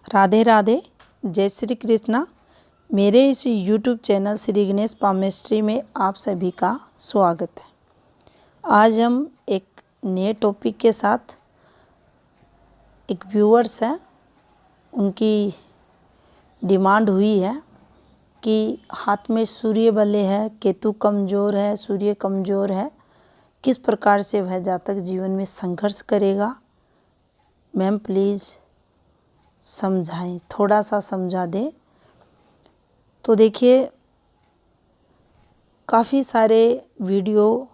राधे राधे, जय श्री कृष्णा। मेरे इस YouTube channel Shri Ganesh palmistry में आप सभी का स्वागत है। आज हम एक नए टॉपिक के साथ, एक व्यूअर्स हैं, उनकी डिमांड हुई है कि हाथ में सूर्य बले है, केतु कमज़ोर है, सूर्य कमज़ोर है, किस प्रकार से वह जातक जीवन में संघर्ष करेगा। मैम प्लीज़ समझाएं, थोड़ा सा समझा दें। तो देखिए, काफ़ी सारे वीडियो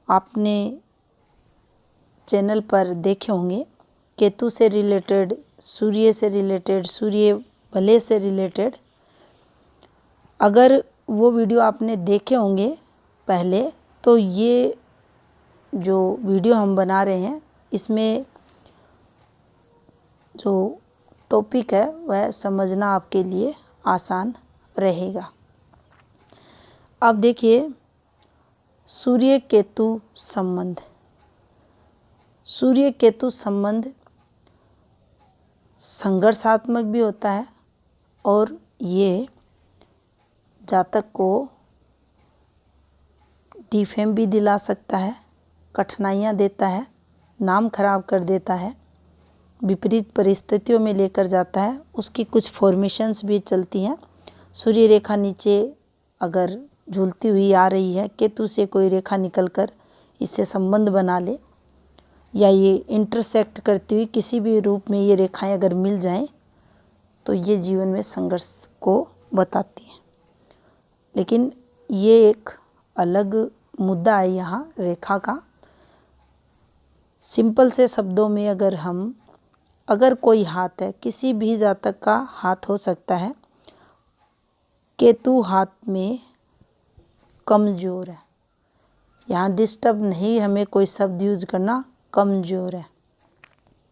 आपने चैनल पर देखे होंगे, केतु से रिलेटेड, सूर्य से रिलेटेड, सूर्य बले से रिलेटेड। अगर वो वीडियो आपने देखे होंगे पहले, तो ये जो वीडियो हम बना रहे हैं, इसमें जो टॉपिक है वह समझना आपके लिए आसान रहेगा। अब देखिए, सूर्य केतु संबंध। सूर्य केतु संबंध संघर्षात्मक भी होता है और ये जातक को डिफेम भी दिला सकता है, कठिनाइयाँ देता है, नाम खराब कर देता है, विपरीत परिस्थितियों में लेकर जाता है। उसकी कुछ फॉर्मेशंस भी चलती हैं। सूर्य रेखा नीचे अगर झूलती हुई आ रही है, केतु से कोई रेखा निकलकर इससे संबंध बना ले, या ये इंटरसेक्ट करती हुई किसी भी रूप में ये रेखाएं अगर मिल जाएं, तो ये जीवन में संघर्ष को बताती हैं। लेकिन ये एक अलग मुद्दा है यहाँ रेखा का। सिंपल से शब्दों में अगर कोई हाथ है, किसी भी जातक का हाथ हो सकता है, केतु हाथ में कमज़ोर है, यहाँ डिस्टर्ब नहीं हमें कोई शब्द यूज करना, कमज़ोर है,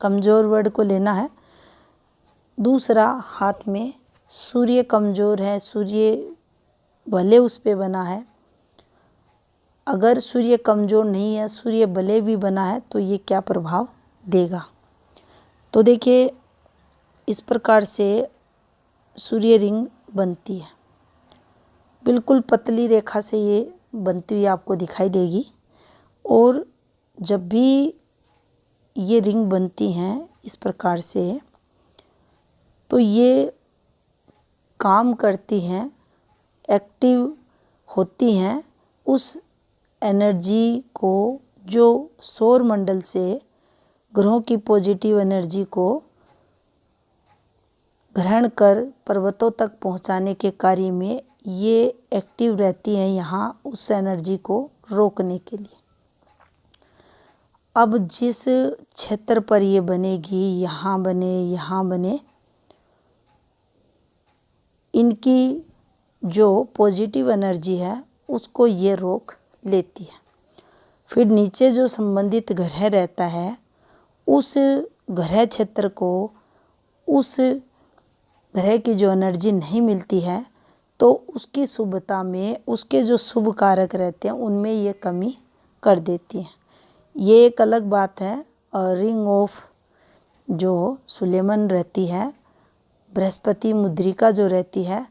कमज़ोर वर्ड को लेना है। दूसरा, हाथ में सूर्य कमज़ोर है, सूर्य भले उस पे बना है। अगर सूर्य कमज़ोर नहीं है, सूर्य भले भी बना है, तो ये क्या प्रभाव देगा। तो देखिए, इस प्रकार से सूर्य रिंग बनती है, बिल्कुल पतली रेखा से ये बनती हुई आपको दिखाई देगी। और जब भी ये रिंग बनती हैं इस प्रकार से, तो ये काम करती हैं, एक्टिव होती हैं उस एनर्जी को जो सौर मंडल से ग्रहों की पॉजिटिव एनर्जी को ग्रहण कर पर्वतों तक पहुंचाने के कार्य में ये एक्टिव रहती हैं, यहाँ उस एनर्जी को रोकने के लिए। अब जिस क्षेत्र पर ये बनेगी, यहाँ बने, इनकी जो पॉजिटिव एनर्जी है उसको ये रोक लेती है। फिर नीचे जो संबंधित ग्रह रहता है, उस ग्रह क्षेत्र को उस ग्रह की जो एनर्जी नहीं मिलती है, तो उसकी शुभता में उसके जो शुभ कारक रहते हैं उनमें ये कमी कर देती है। ये एक अलग बात है। और रिंग ऑफ जो सुलेमन रहती है, बृहस्पति मुद्रिका जो रहती है,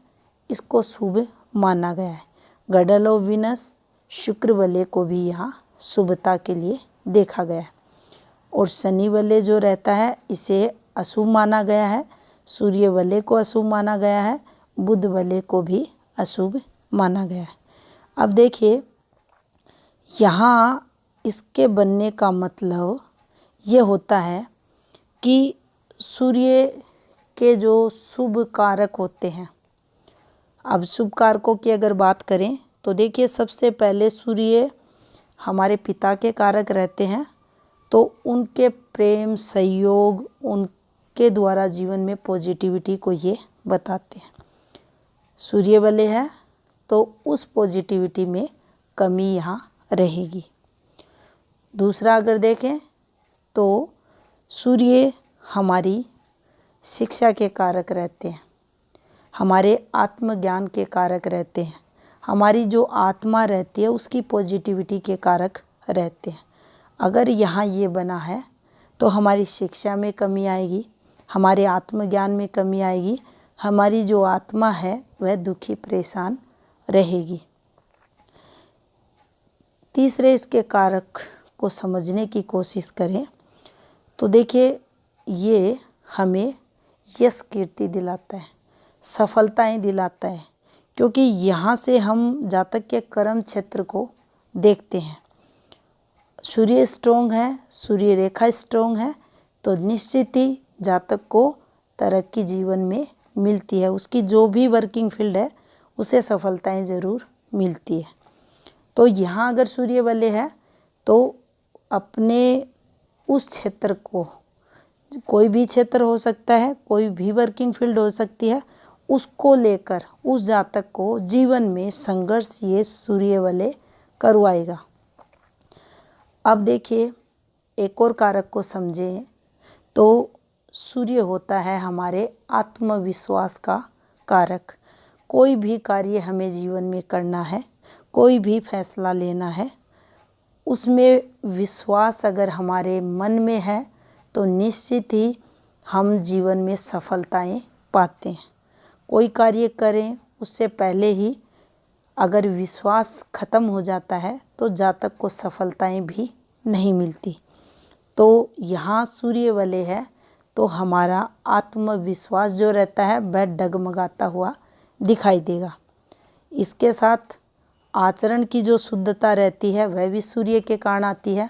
इसको शुभ माना गया है। गडल ऑफ विनस, शुक्र वलय को भी यहाँ शुभता के लिए देखा गया है। और शनि वलय जो रहता है, इसे अशुभ माना गया है। सूर्य वलय को अशुभ माना गया है, बुध वलय को भी अशुभ माना गया है। अब देखिए, यहाँ इसके बनने का मतलब ये होता है कि सूर्य के जो शुभ कारक होते हैं, अब शुभ कारकों की अगर बात करें तो देखिए, सबसे पहले सूर्य हमारे पिता के कारक रहते हैं, तो उनके प्रेम, सहयोग, उनके द्वारा जीवन में पॉजिटिविटी को ये बताते हैं। सूर्य वलय है तो उस पॉजिटिविटी में कमी यहाँ रहेगी। दूसरा अगर देखें तो सूर्य हमारी शिक्षा के कारक रहते हैं, हमारे आत्मज्ञान के कारक रहते हैं, हमारी जो आत्मा रहती है उसकी पॉजिटिविटी के कारक रहते हैं। अगर यहाँ ये बना है तो हमारी शिक्षा में कमी आएगी, हमारे आत्मज्ञान में कमी आएगी, हमारी जो आत्मा है वह दुखी परेशान रहेगी। तीसरे इसके कारक को समझने की कोशिश करें तो देखिए, ये हमें यश कीर्ति दिलाता है, सफलताएं दिलाता है, क्योंकि यहाँ से हम जातक के कर्म क्षेत्र को देखते हैं। सूर्य स्ट्रोंग है, सूर्य रेखा स्ट्रोंग है, तो निश्चित ही जातक को तरक्की जीवन में मिलती है। उसकी जो भी वर्किंग फील्ड है उसे सफलताएं ज़रूर मिलती है। तो यहाँ अगर सूर्य बले है तो अपने उस क्षेत्र को, कोई भी क्षेत्र हो सकता है, कोई भी वर्किंग फील्ड हो सकती है, उसको लेकर उस जातक को जीवन में संघर्ष ये सूर्य बले करवाएगा। अब देखिए, एक और कारक को समझें तो सूर्य होता है हमारे आत्मविश्वास का कारक। कोई भी कार्य हमें जीवन में करना है, कोई भी फैसला लेना है, उसमें विश्वास अगर हमारे मन में है तो निश्चित ही हम जीवन में सफलताएं पाते हैं। कोई कार्य करें उससे पहले ही अगर विश्वास खत्म हो जाता है तो जातक को सफलताएं भी नहीं मिलती। तो यहाँ सूर्य वाले है तो हमारा आत्मविश्वास जो रहता है वह डगमगाता हुआ दिखाई देगा। इसके साथ आचरण की जो शुद्धता रहती है वह भी सूर्य के कारण आती है।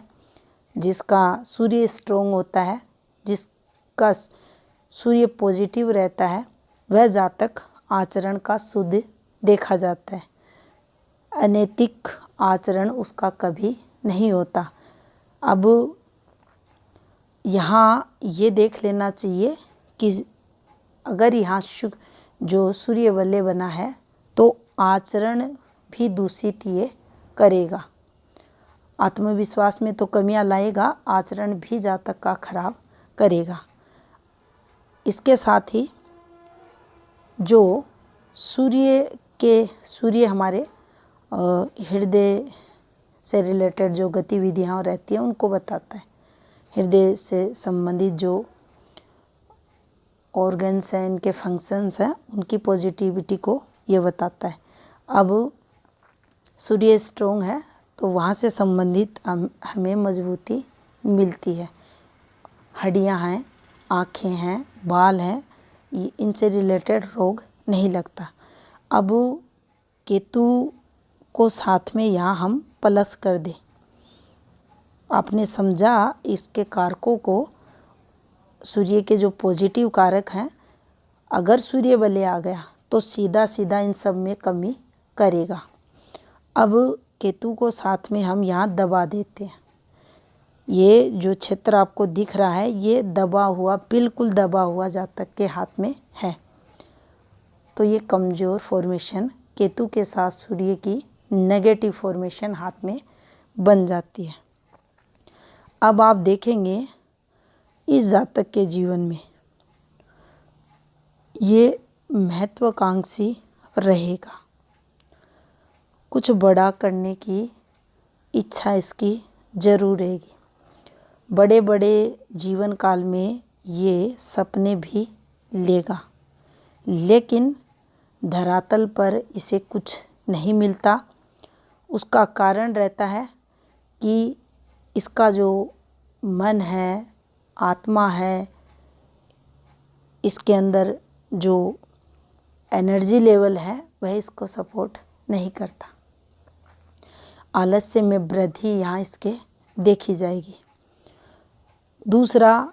जिसका सूर्य स्ट्रोंग होता है, जिसका सूर्य पॉजिटिव रहता है, वह जातक आचरण का शुद्ध देखा जाता है। अनैतिक आचरण उसका कभी नहीं होता। अब यहाँ ये देख लेना चाहिए कि अगर यहाँ जो सूर्य बल्ले बना है तो आचरण भी दूषित ये करेगा। आत्मविश्वास में तो कमियां लाएगा, आचरण भी जातक का खराब करेगा। इसके साथ ही जो सूर्य हमारे हृदय से रिलेटेड जो गतिविधियां रहती हैं उनको बताता है। हृदय से संबंधित जो ऑर्गन्स हैं, इनके फंक्शंस हैं, उनकी पॉजिटिविटी को ये बताता है। अब सूर्य स्ट्रोंग है तो वहाँ से संबंधित हमें मजबूती मिलती है। हड्डियाँ हैं, आँखें हैं, बाल हैं, इनसे रिलेटेड रोग नहीं लगता। अब केतु को साथ में यहाँ हम प्लस कर दें। आपने समझा इसके कारकों को, सूर्य के जो पॉजिटिव कारक हैं, अगर सूर्य बले आ गया तो सीधा सीधा इन सब में कमी करेगा। अब केतु को साथ में हम यहाँ दबा देते हैं। ये जो क्षेत्र आपको दिख रहा है ये दबा हुआ, बिल्कुल दबा हुआ जातक के हाथ में है। तो ये कमज़ोर फॉर्मेशन केतु के साथ सूर्य की नेगेटिव फॉर्मेशन हाथ में बन जाती है। अब आप देखेंगे इस जातक के जीवन में ये महत्वाकांक्षी रहेगा। कुछ बड़ा करने की इच्छा इसकी जरूर रहेगी। बड़े बड़े जीवन काल में ये सपने भी लेगा, लेकिन धरातल पर इसे कुछ नहीं मिलता। उसका कारण रहता है कि इसका जो मन है, आत्मा है, इसके अंदर जो एनर्जी लेवल है वह इसको सपोर्ट नहीं करता। आलस्य में वृद्धि यहाँ इसके देखी जाएगी। दूसरा,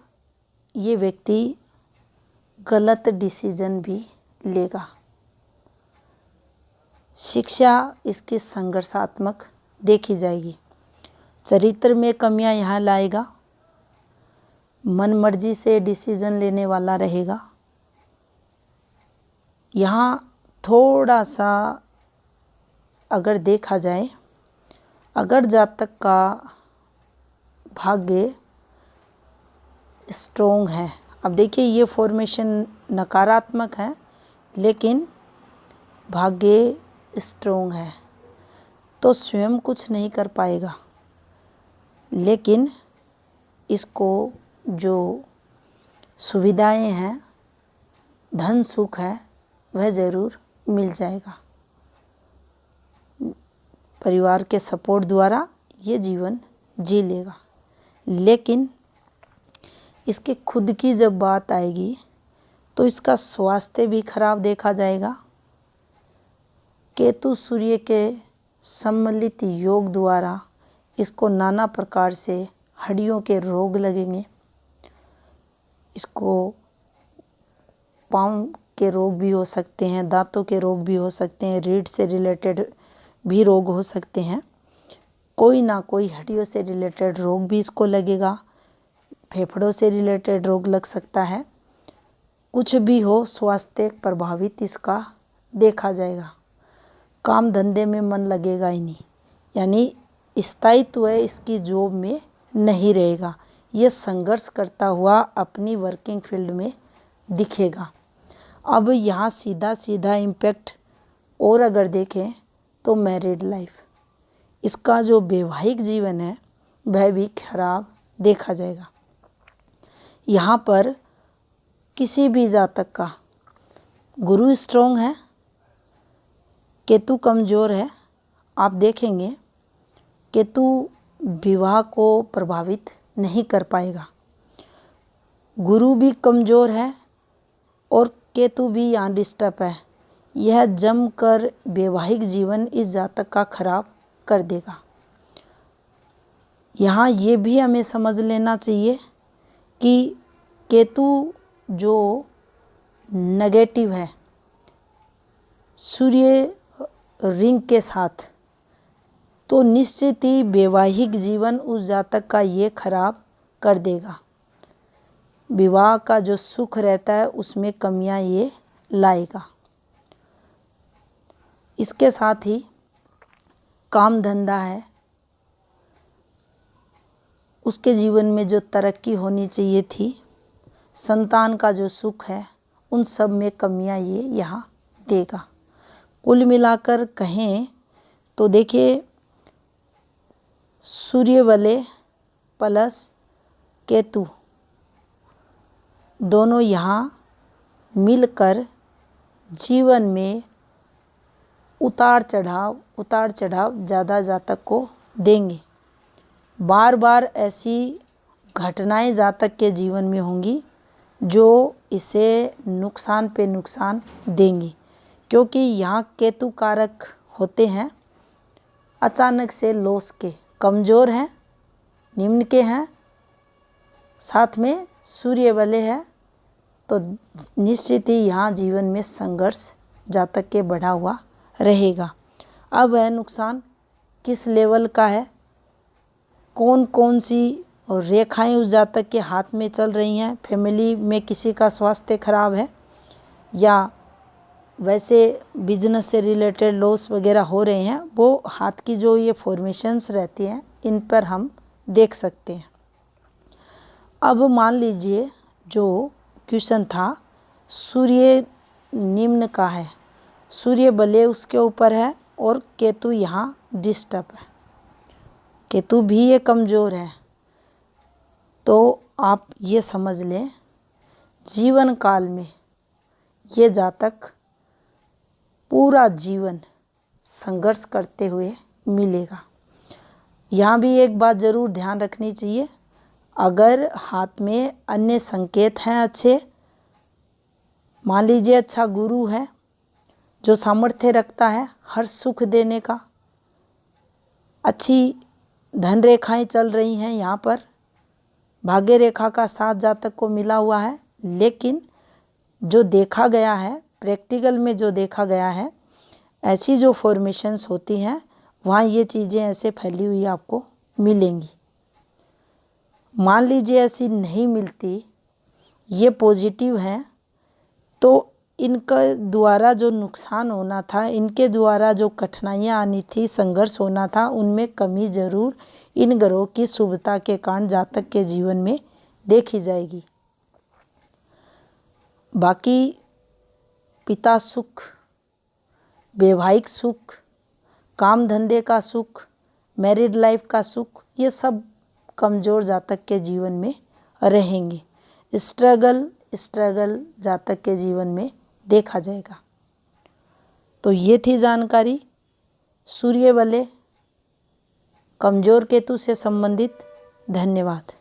ये व्यक्ति गलत डिसीजन भी लेगा। शिक्षा इसकी संघर्षात्मक देखी जाएगी। चरित्र में कमियां यहाँ लाएगा। मन मर्जी से डिसीजन लेने वाला रहेगा। यहाँ थोड़ा सा अगर देखा जाए, अगर जातक का भाग्य स्ट्रोंग है, अब देखिए ये फॉर्मेशन नकारात्मक है लेकिन भाग्य स्ट्रोंग है तो स्वयं कुछ नहीं कर पाएगा, लेकिन इसको जो सुविधाएं हैं, धन सुख है, वह ज़रूर मिल जाएगा। परिवार के सपोर्ट द्वारा ये जीवन जी लेगा। लेकिन इसके खुद की जब बात आएगी तो इसका स्वास्थ्य भी खराब देखा जाएगा। केतु सूर्य के सम्मिलित योग द्वारा इसको नाना प्रकार से हड्डियों के रोग लगेंगे, इसको पाँव के रोग भी हो सकते हैं, दांतों के रोग भी हो सकते हैं, रीढ़ से रिलेटेड भी रोग हो सकते हैं। कोई ना कोई हड्डियों से रिलेटेड रोग भी इसको लगेगा, फेफड़ों से रिलेटेड रोग लग सकता है। कुछ भी हो, स्वास्थ्य प्रभावित इसका देखा जाएगा। काम धंधे में मन लगेगा ही नहीं, यानी स्थायित्व इसकी जॉब में नहीं रहेगा। ये संघर्ष करता हुआ अपनी वर्किंग फील्ड में दिखेगा। अब यहाँ सीधा सीधा इम्पैक्ट और अगर देखें तो मैरिड लाइफ, इसका जो वैवाहिक जीवन है वह भी खराब देखा जाएगा। यहाँ पर किसी भी जातक का गुरु स्ट्रॉन्ग है, केतु कमज़ोर है, आप देखेंगे केतु विवाह को प्रभावित नहीं कर पाएगा। गुरु भी कमज़ोर है और केतु भी यहाँ डिस्टर्ब है। यह जमकर वैवाहिक जीवन इस जातक का खराब कर देगा। यहाँ ये भी हमें समझ लेना चाहिए कि केतु जो नेगेटिव है सूर्य रिंग के साथ, तो निश्चित ही वैवाहिक जीवन उस जातक का ये खराब कर देगा। विवाह का जो सुख रहता है उसमें कमियां ये लाएगा। इसके साथ ही काम धंधा है, उसके जीवन में जो तरक्की होनी चाहिए थी, संतान का जो सुख है, उन सब में कमियां ये यहाँ देगा। कुल मिलाकर कहें तो देखिए, सूर्य वलय प्लस केतु दोनों यहाँ मिलकर जीवन में उतार चढ़ाव ज़्यादा जातक को देंगे। बार बार ऐसी घटनाएं जातक के जीवन में होंगी जो इसे नुकसान पे नुकसान देंगी, क्योंकि यहाँ केतु कारक होते हैं अचानक से लॉस के, कमज़ोर हैं, निम्न के हैं, साथ में सूर्य वलय है, तो निश्चित ही यहाँ जीवन में संघर्ष जातक के बढ़ा हुआ रहेगा। अब वह नुकसान किस लेवल का है, कौन कौन सी रेखाएं उस जातक के हाथ में चल रही हैं, फैमिली में किसी का स्वास्थ्य खराब है या वैसे बिजनेस से रिलेटेड लॉस वगैरह हो रहे हैं, वो हाथ की जो ये फॉर्मेशंस रहती हैं इन पर हम देख सकते हैं। अब मान लीजिए जो क्वेश्चन था सूर्य निम्न का है, सूर्य वलय उसके ऊपर है और केतु यहाँ डिस्टर्ब है, केतु भी ये कमज़ोर है, तो आप ये समझ लें जीवन काल में ये जातक पूरा जीवन संघर्ष करते हुए मिलेगा। यहाँ भी एक बात ज़रूर ध्यान रखनी चाहिए, अगर हाथ में अन्य संकेत हैं अच्छे, मान लीजिए अच्छा गुरु है जो सामर्थ्य रखता है हर सुख देने का, अच्छी धन रेखाएं चल रही हैं, यहाँ पर भाग्य रेखा का साथ जातक को मिला हुआ है, लेकिन जो देखा गया है प्रैक्टिकल में, जो देखा गया है ऐसी जो फॉर्मेशंस होती हैं वहाँ ये चीज़ें ऐसे फैली हुई आपको मिलेंगी। मान लीजिए ऐसी नहीं मिलती, ये पॉजिटिव हैं, तो इनका द्वारा जो नुकसान होना था, इनके द्वारा जो कठिनाइयाँ आनी थी, संघर्ष होना था, उनमें कमी ज़रूर इन ग्रहों की शुभता के कारण जातक के जीवन में देखी जाएगी। बाकी पिता सुख, वैवाहिक सुख, काम धंधे का सुख, मैरिड लाइफ का सुख, ये सब कमज़ोर जातक के जीवन में रहेंगे। स्ट्रगल जातक के जीवन में देखा जाएगा। तो ये थी जानकारी सूर्य वलय कमजोर केतु से संबंधित। धन्यवाद।